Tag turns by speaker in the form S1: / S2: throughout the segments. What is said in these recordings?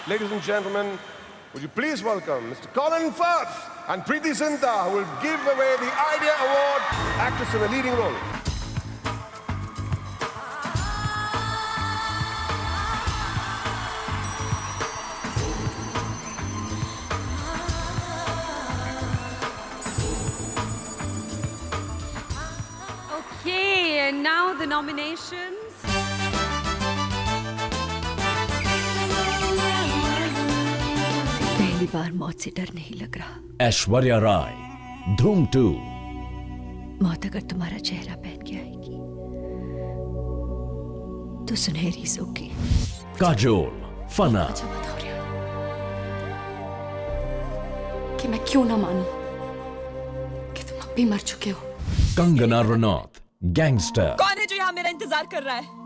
S1: Ladies and gentlemen, would you please welcome Mr. Colin Firth and Preeti Zinta, who will give away the Idea Award, actress in a leading role.
S2: Okay, and now the nominations.
S3: पहली बार मौत से डर नहीं लग रहा।
S4: ऐश्वर्या राय, धूम 2।
S3: मौत अगर तुम्हारा चेहरा पहन के आएगी तो सुनहरी सोगी।
S4: काजोल, फना।
S3: अच्छा बताओ रिया कि मैं क्यों ना मानूं कि तुम अब भी मर चुके हो।
S4: कंगना रनौत, गैंगस्टर।
S5: कौन है जो यहाँ मेरा इंतजार कर रहा है?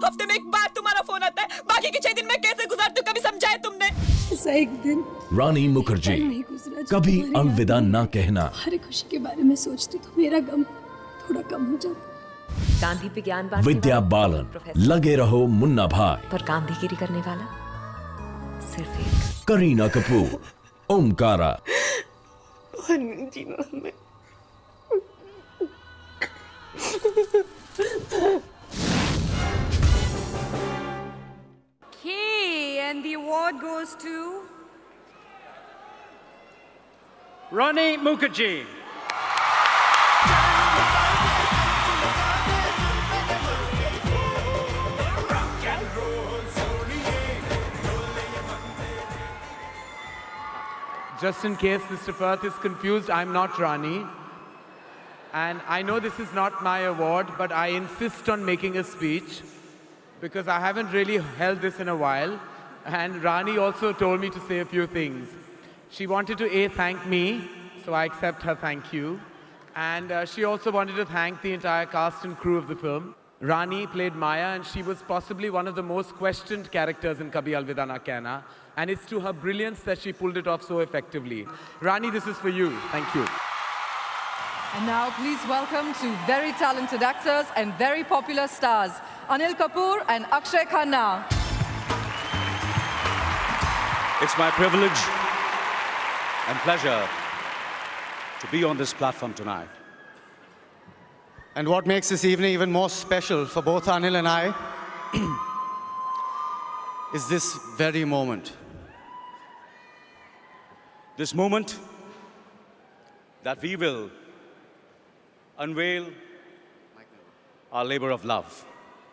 S5: हफ्ते में एक बार तुम्हारा फोन आता है, बाकी के 6 दिन में कैसे गुजारती हूँ कभी समझा है तुमने?
S3: ऐसा एक दिन
S4: रानी मुखर्जी, कभी अलविदा ना कहना।
S3: हर खुशी के बारे में सोचती तो मेरा गम थोड़ा कम हो जाता।
S5: गांधी पे ज्ञान बांटने
S4: विद्या
S5: वाला
S4: बालन,
S5: प्रोफेसर।
S4: लगे रहो मुन्ना भाई।
S5: पर गांधीगिरी करने वाला सिर्फ एक।
S4: Kareena Kapoor, Omkara.
S2: Okay, and the award goes to
S6: Rani Mukherjee. Just in case Mr. Firth is confused, I'm not Rani. And I know this is not my award, but I insist on making a speech because I haven't really held this in a while. And Rani also told me to say a few things. She wanted to thank me, so I accept her thank you. And she also wanted to thank the entire cast and crew of the film. Rani played Maya, and she was possibly one of the most questioned characters in Kabhi Alvida Na Kehna. And it's to her brilliance that she pulled it off so effectively. Rani, this is for you. Thank you.
S7: And now please welcome two very talented actors and very popular stars, Anil Kapoor and Akshay Khanna.
S8: It's my privilege and pleasure to be on this platform tonight.
S9: And what makes this evening even more special for both Anil and I is this very moment.
S8: This moment that we will unveil our labor of love,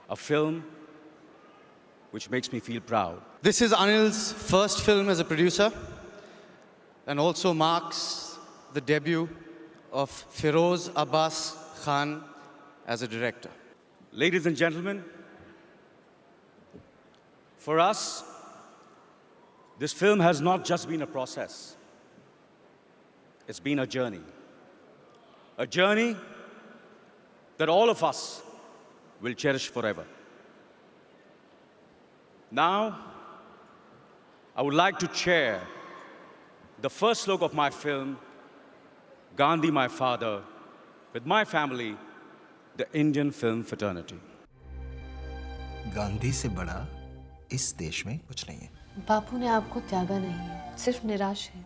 S8: a film which makes me feel proud.
S9: This is Anil's first film as a producer and also marks the debut of Feroz Abbas Khan as a director.
S8: Ladies and gentlemen, for us, this film has not just been a process. It's been a journey. A journey that all of us will cherish forever. Now, I would like to share the first look of my film, Gandhi, My Father, with my family, the Indian film fraternity.
S10: Gandhi से बड़ा इस देश में कुछ नहीं है।
S11: बापू ने आपको त्यागा नहीं है, सिर्फ निराश है।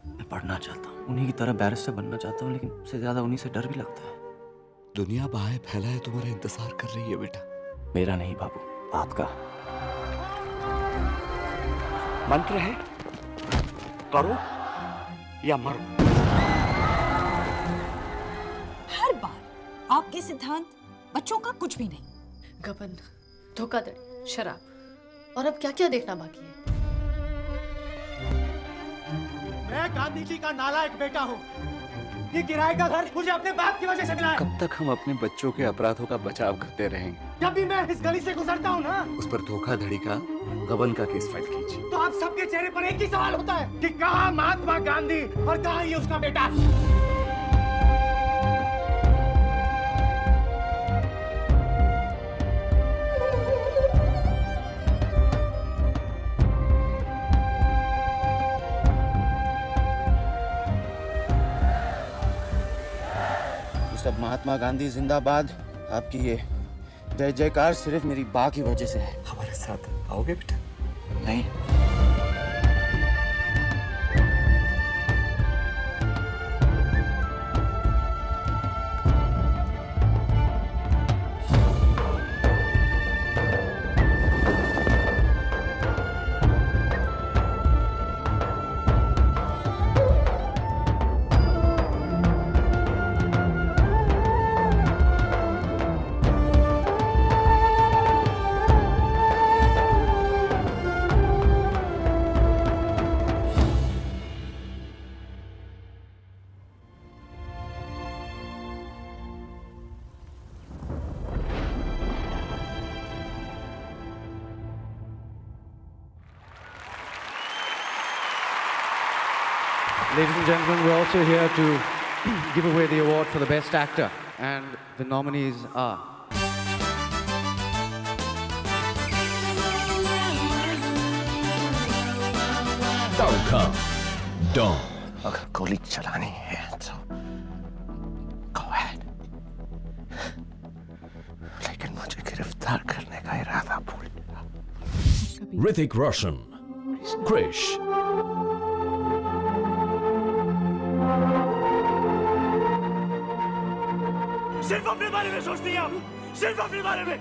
S10: मैं पढ़ना चाहता हूँ, उन्हीं की तरह बैरिस्टर बनना चाहता हूँ, लेकिन उससे ज्यादा उन्हीं से डर भी लगता है।
S12: दुनिया बाहें फैलाए तुम्हारा इंतजार कर रही है बेटा।
S10: मेरा नहीं बाबू, आपका।
S12: मंत्र है, करो या मरो।
S5: हर बार आपके सिद्धांत बच्चों का कुछ भी नहीं।
S11: गबन, धोखाधड़ी, शराब और अब क्या-क्या देखना बाकी है।
S9: मैं गांधी जी का नालायक बेटा हूँ। ये किराए का घर मुझे अपने बाप की वजह से मिला है।
S12: कब तक हम अपने बच्चों के अपराधों का बचाव करते रहेंगे?
S9: जब भी मैं इस गली से गुजरता हूँ ना,
S12: उस पर धोखाधड़ी का, गबन का केस फाइल कीजिए।
S9: तो आप सबके चेहरे पर एक ही सवाल होता है कि कहाँ महात्मा गांधी और कहाँ ये उसका बेटा। सब महात्मा गांधी जिंदाबाद। आपकी ये जय जयकार सिर्फ मेरी बा की वजह से है।
S12: हमारे साथ आओगे बेटा?
S9: नहीं,
S6: Ladies and gentlemen, we're also here to give away the award for the Best Actor.
S9: And the nominees are
S4: Shah Khan, Don.
S12: अगर गोली चलानी है तो go ahead. लेकिन मुझे गिरफ्तार करने का इरादा भूल गया.
S4: Hrithik Roshan, Krish.
S8: सिर्फ अपने बारे में सोचती हैं आप, सिर्फ अपने बारे में।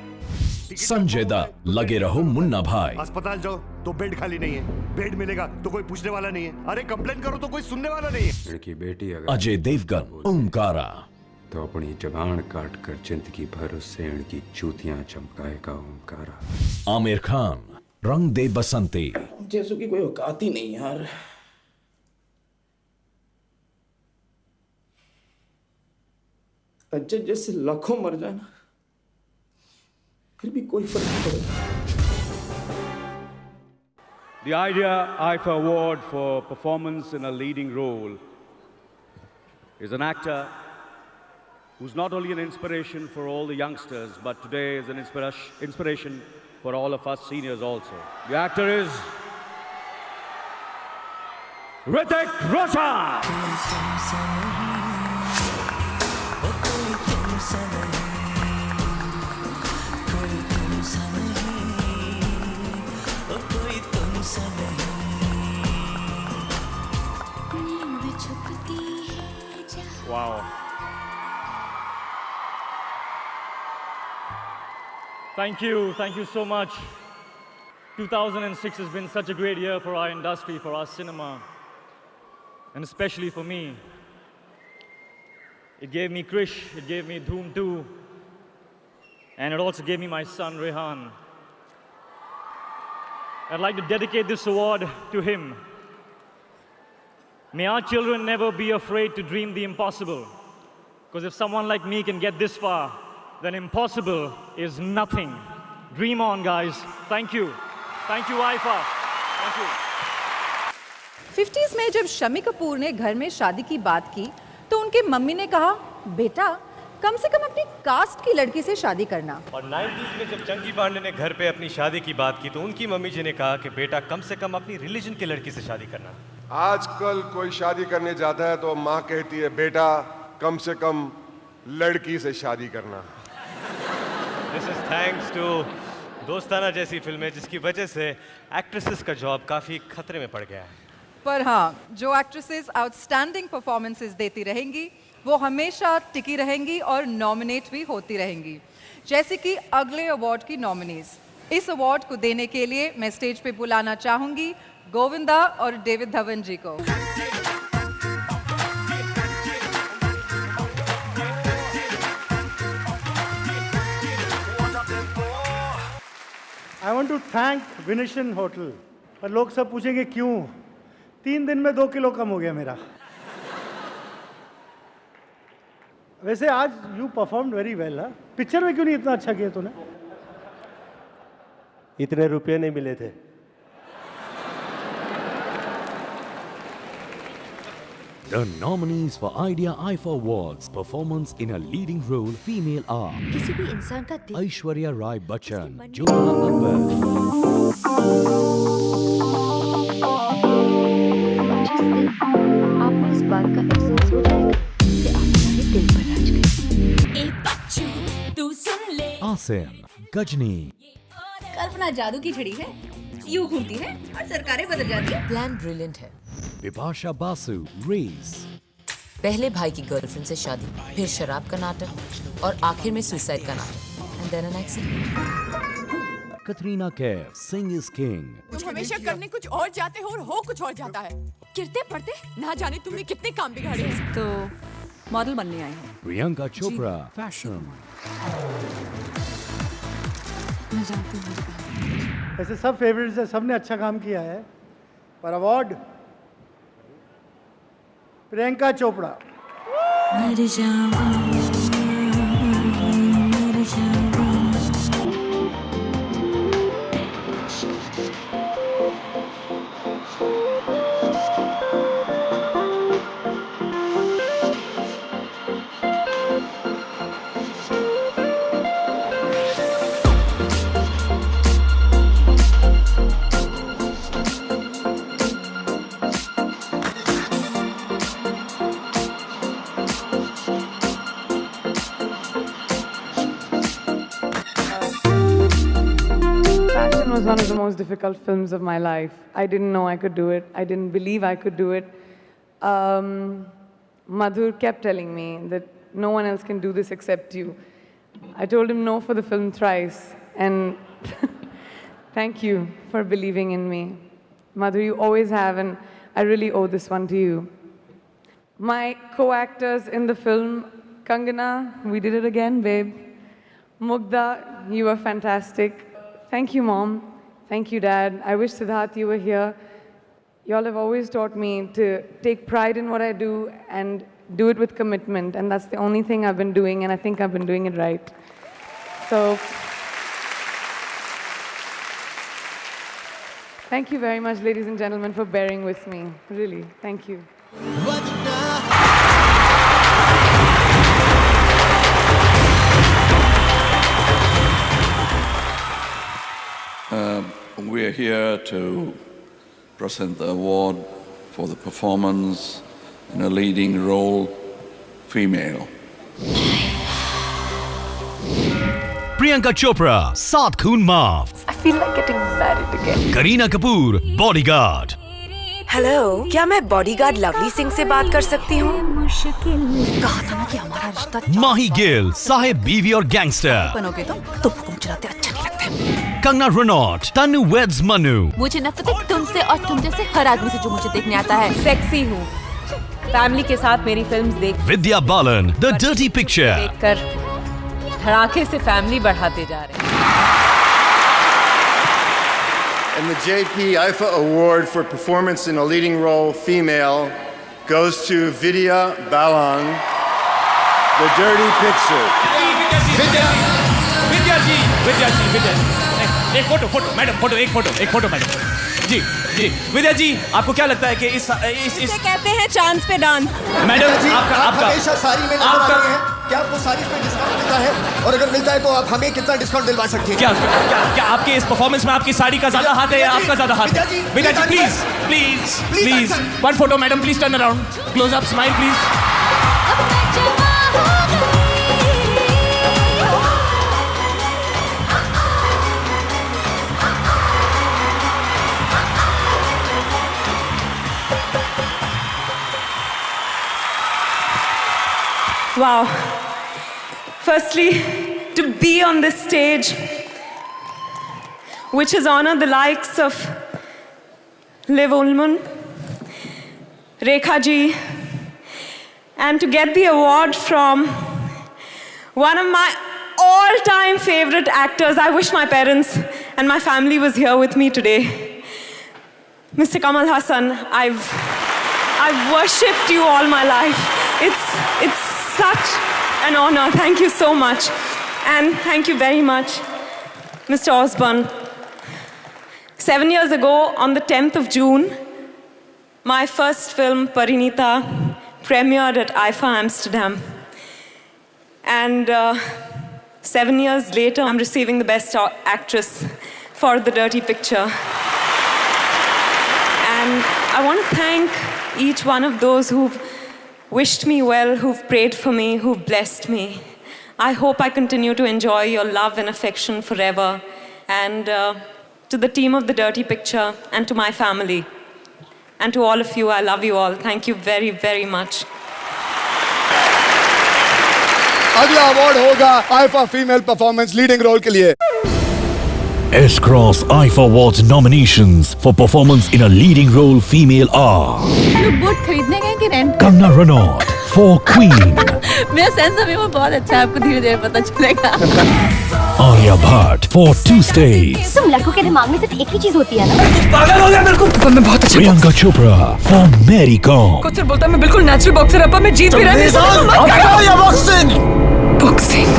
S4: संजय दत्त, लगे रहो मुन्ना भाई.
S8: अस्पताल जाओ तो बेड खाली नहीं है, बेड मिलेगा तो कोई पूछने वाला नहीं है, अरे कंप्लेन करो तो कोई सुनने वाला नहीं है।
S13: लड़की बेटी अगर
S4: अजय देवगन, ओमकारा.
S13: तो अपनी जबान काट कर जिंदगी भर उससे इनकी जूतियां चमकाएगा ओमकारा।
S4: आमिर खान, रंग दे बसंती.
S10: जैसो की कोई औकात ही नहीं यार। अजय जैसे लाखों मर जाए ना, फिर भी कोई फर्क नहीं पड़ेगा।
S8: The IDEA IFA Award for performance in a leading role is an actor who's not only an inspiration for all the youngsters, but today is an inspiration for all of us seniors also. The actor is Hrithik Roshan. Wow. Thank you so much. 2006 has been such a great year for our industry, for our cinema, and especially for me. It gave me Krish, it gave me Dhoom 2, and it also gave me my son Rehan. I'd like to dedicate this award to him. May our children never be afraid to dream the impossible, because if someone like me can get this far, then impossible is nothing. Dream on, guys. Thank you. Thank you, IFA. Thank you.
S7: 50s में जब शम्मी कपूर ने घर में शादी की बात की तो उनके मम्मी ने कहा, बेटा कम से कम अपनी कास्ट की लड़की से शादी करना।
S14: और 90s में जब चंकी पांडे ने घर पे अपनी शादी की बात की तो उनकी मम्मी जी ने कहा कि बेटा कम से कम अपनी रिलीजन की लड़की से शादी करना।
S1: आजकल कोई शादी करने जाता है तो माँ कहती है, बेटा कम से कम लड़की से शादी करना।
S14: This is thanks to दोस्ताना जैसी फिल्में जिसकी वजह से एक्ट्रेसेस का जॉब काफी खतरे में पड़ गया है।
S7: पर हाँ, जो एक्ट्रेसेस आउटस्टैंडिंग परफॉर्मेंसेस देती रहेंगी वो हमेशा टिकी रहेंगी और नॉमिनेट भी होती रहेंगी, जैसे कि अगले अवार्ड की नॉमिनीज। इस अवार्ड को देने के लिए मैं स्टेज पे बुलाना चाहूंगी गोविंदा और डेविड धवन जी को।
S15: I want to thank Venetian Hotel. पर लोग सब पूछेंगे क्यों? 3 दिन में 2 किलो कम हो गया मेरा। वैसे आज you performed very well, हाँ? पिक्चर में क्यों नहीं इतना अच्छा किया तूने? इतने रुपये नहीं मिले थे।
S4: The nominees for IDEA IFA Awards performance in a leading role female are
S11: किसी भी इंसान का दिल
S4: Aishwarya Rai Bachchan, Jyotika Akbar,
S11: आपको इस बात का एहसास हो जाएगा कि आप हमारे दिल पर राज गए। तू सुन ले
S4: Asim, Gajni,
S16: कल्पना जादू की छड़ी है, यूं घूमती है और सरकारें बदल जाती है।
S17: प्लान ब्रिलियंट है।
S4: Bipasha Basu, Reese,
S17: पहले भाई की गर्लफ्रेंड से शादी, फिर शराब का नाटक और आखिर में सुसाइड का नाटक। And then an accident.
S4: Katrina Kaif, Sing is King,
S5: तुम हमेशा करने कुछ और जाते हो और हो कुछ और जाता है। गिरते पड़ते ना जाने तुमने कितने काम बिगाड़े हैं।
S16: तो मॉडल बनने आई हूँ।
S4: Priyanka Chopra, Fashion,
S16: मैं जानती हूँ।
S15: ऐसे सब फेवरेट्स हैं, सबने अच्छा काम किया है, पर award Priyanka Chopra.
S18: was one of the most difficult films of my life. I didn't know I could do it. I didn't believe I could do it. Madhur kept telling me that no one else can do this except you. I told him no for the film thrice, and thank you for believing in me. Madhur, you always have, and I really owe this one to you. My co-actors in the film, Kangana, we did it again, babe. Mugdha, you were fantastic. Thank you, Mom. Thank you, Dad. I wish Siddharth you were here. Y'all have always taught me to take pride in what I do and do it with commitment, and that's the only thing I've been doing, and I think I've been doing it right. So, thank you very much, ladies and gentlemen, for bearing with me. Really, thank you.
S19: We are here to present the award for the performance in a leading role, female.
S4: Priyanka Chopra, Saath Khoon Maaf.
S3: I feel like getting married again.
S4: Kareena Kapoor, Bodyguard.
S20: Hello, क्या मैं bodyguard lovely Singh से बात कर सकती हूँ?
S3: कहा था ना कि हमारा रिश्ता
S4: Mahi Gill, Sahib Biwi और Gangster.
S3: बनोगे तो हुक्म चलाते अच्छा नहीं लगता।
S4: Kangna Ranaut, Tanu Weds Manu.
S16: मुझे नफरत है तुमसे और तुम जैसे हर आदमी से जो मुझे देखने आता है।
S5: सेक्सी हूँ, फैमिली के साथ मेरी फिल्म्स देख
S4: Vidya Balan, The Dirty Picture.
S5: देखकर धड़ाके से फैमिली बढ़ाते जा रहे हैं।
S21: And the JP IFA Award for Performance in a Leading Role Female goes to Vidya Balan, The Dirty Picture.
S22: विद्या जी, एक फोटो मैडम, एक फोटो मैडम। जी, विद्या जी, आपको क्या लगता है कि इस
S5: कहते हैं चांद पे डांस।
S22: मैडम, आपका
S23: हमेशा साड़ी में नजर आती हैं। क्या आपको साड़ी पे डिस्काउंट मिलता है? और अगर मिलता है तो आप हमें कितना डिस्काउंट दिलवा सकती हैं?
S22: क्या आपके इस परफॉर्मेंस में आपकी साड़ी का ज्यादा हाथ है या आपका ज्यादा हाथ है? Vidya ji, please, one photo madam, please turn around, close up, smile please.
S5: Wow. Firstly, to be on this stage, which has honored the likes of Liv Ullmann, Rekha ji, and to get the award from one of my all-time favorite actors. I wish my parents and my family was here with me today. Mr. Kamal Hassan, I've worshipped you all my life. It's such an honor. Thank you so much. And thank you very much, Mr. Osborne. 7 years ago, on the 10th of June, my first film, Parinita, premiered at IFA Amsterdam. And 7 years later, I'm receiving the Best Actress for The Dirty Picture. And I want to thank each one of those who've wished me well, who've prayed for me, who've blessed me. I hope I continue to enjoy your love and affection forever. And to the team of The Dirty Picture and to my family and to all of you, I love you all. Thank you very, very much.
S24: अगला award होगा IIFA female performance leading role के लिए।
S4: S-Cross IFA Awards nominations for performance in a leading role female are
S16: लोग boat खरीदने गए कि rent?
S4: Kangna Ranaut for Queen,
S16: मेरा sense of humour बहुत अच्छा है, आपको धीरे-धीरे पता चलेगा।
S4: Arya Bhatt for Two States,
S11: तुम लड़कों के दिमाग में सिर्फ एक ही चीज होती है ना?
S22: पागल हो गया मेरे को। मैं बहुत अच्छा
S4: Priyanka Chopra for Mary Kom,
S5: कुछ सर बोलता है मैं बिल्कुल नेचुरल बॉक्सर है, पर मैं जीत भी रही हूँ। बॉक्सिंग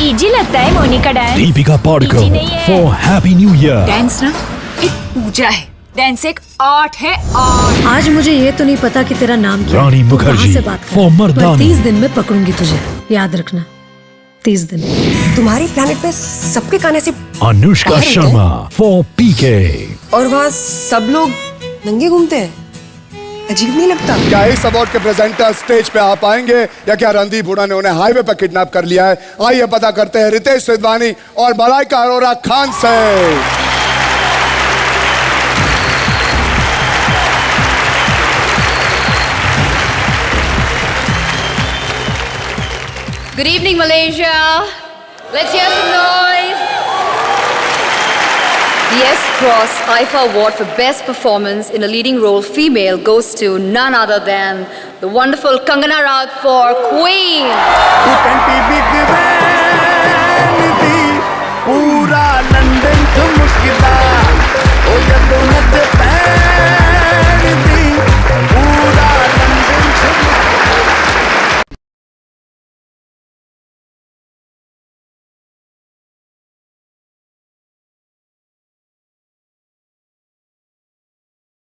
S11: इजी लगता है Monika dance.
S4: Deepika Padukone for Happy New Year,
S16: dance ना एक पूजा है, डांस एक आर्ट है आर्ट। आज मुझे ये तो नहीं पता कि तेरा नाम क्या है।
S4: Rani Mukherjee
S16: से बात
S4: for Mardani,
S16: 30 दिन में पकड़ूंगी तुझे, याद रखना 30 दिन।
S20: तुम्हारी प्लेनेट पे सबके खाने से
S4: Anushka Sharma for PK,
S20: और वहाँ सब लोग नंगे घूमते हैं, अजीब नहीं लगता?
S24: क्या इस अवार्ड के प्रेजेंटर स्टेज पे आ पाएंगे या क्या रणदीप हुड्डा ने उन्हें हाईवे पर किडनैप कर लिया है? आइए पता करते हैं रितेश सिद्धवानी और मलाइका अरोरा खान से।
S3: Good evening, Malaysia. Let's hear some noise. The S-Cross IFA Award for Best Performance in a Leading Role Female goes to none other than the wonderful Kangana Ranaut for Queen.